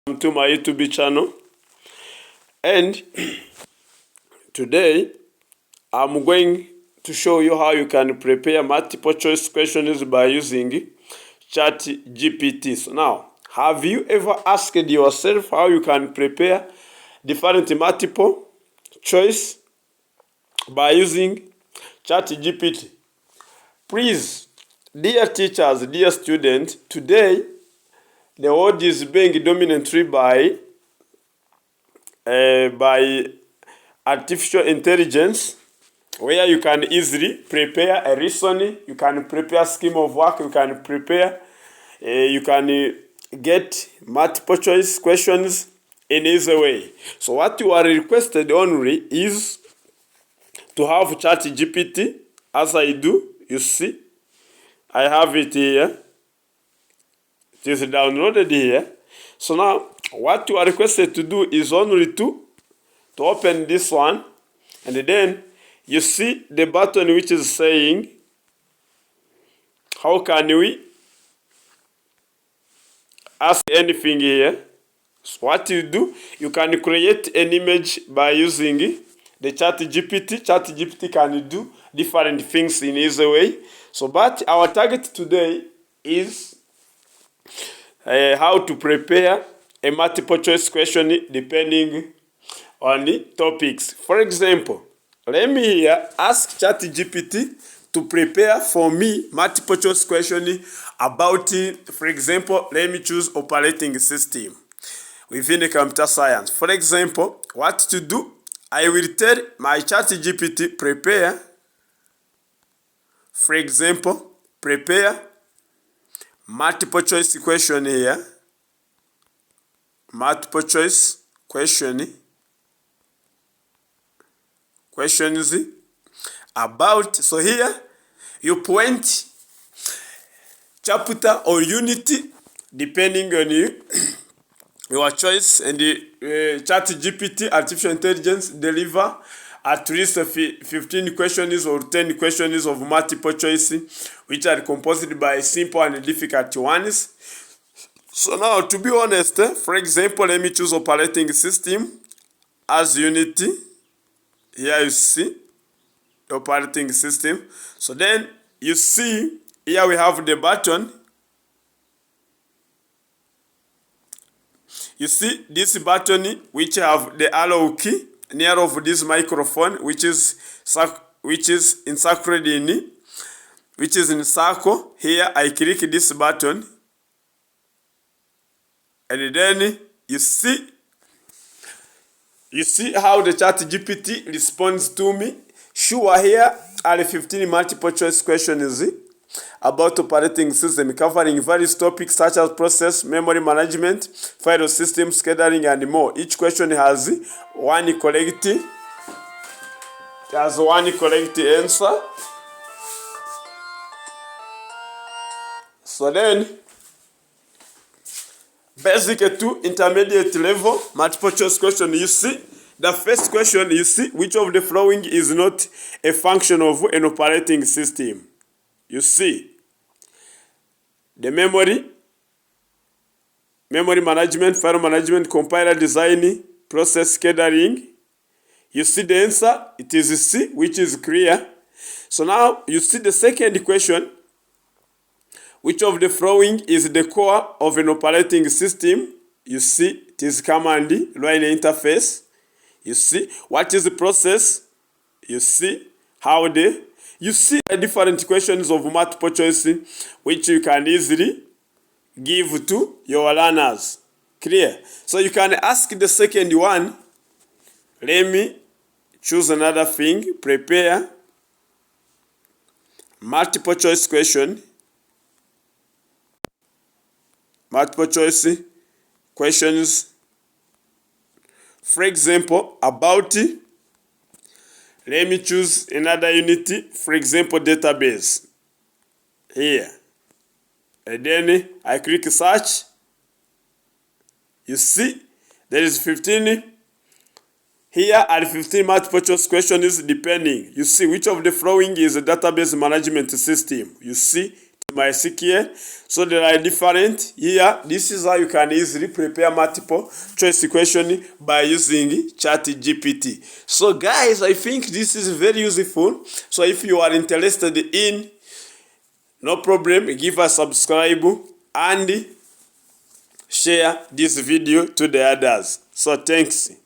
To my YouTube channel, and today I'm going to show you how you can prepare multiple choice questions by using chatgpt. So now, have you ever asked yourself how you can prepare different multiple choice by using chatgpt? Please, dear teachers, dear students, today the world is being dominated by artificial intelligence, where you can easily prepare a lesson, you can prepare a scheme of work, you can get multiple choice questions in easy way. So what you are requested only is to have ChatGPT, as I do. You see, I have it here. It is downloaded here. So now, what you are requested to do is only to open this one, and then you see the button which is saying, how can we ask anything here? So what you do, you can create an image by using the ChatGPT. ChatGPT can do different things in easy way. So, but our target today is how to prepare a multiple choice question depending on the topics. For example, let me here ask ChatGPT to prepare for me multiple choice question about, for example, let me choose operating system within computer science. For example, what to do? I will tell my ChatGPT prepare, for example, prepare multiple choice question here, multiple choice questions about. So here you point chapter or unity depending on your choice, and the ChatGPT artificial intelligence deliver at least 15 questions or 10 questions of multiple choice, which are composed by simple and difficult ones. So now, to be honest, for example, let me choose operating system as unity. Here you see the operating system. So then you see here we have the button. You see this button which have the arrow key near of this microphone, which is encircled in, which is in circle. Here I click this button, and then you see how the ChatGPT responds to me. Sure, here are 15 multiple choice questions about operating system covering various topics such as process, memory management, file system, scheduling, and more. Each question has one correct answer. So then, basic to intermediate level multiple choice question, you see the first question, you see which of the following is not a function of an operating system. You see the memory management, file management, compiler design, process, scheduling. You see the answer, it is C, which is clear. So now you see the second question, which of the following is the core of an operating system? You see it is command line interface. You see what is the process? You see you see different questions of multiple choice which you can easily give to your learners. Clear? So you can ask the second one. Let me choose another thing. Prepare multiple choice question. Multiple choice questions. For example, about, let me choose another unity, for example, database. Here. And then I click search. You see, there is 15. Here are 15 multiple choice questions depending. You see which of the following is a database management system. You see MySQL. So there are different here. This is how you can easily prepare multiple choice question by using chatgpt. So guys, I think this is very useful. So if you are interested in, no problem, give a subscribe and share this video to the others. So thanks.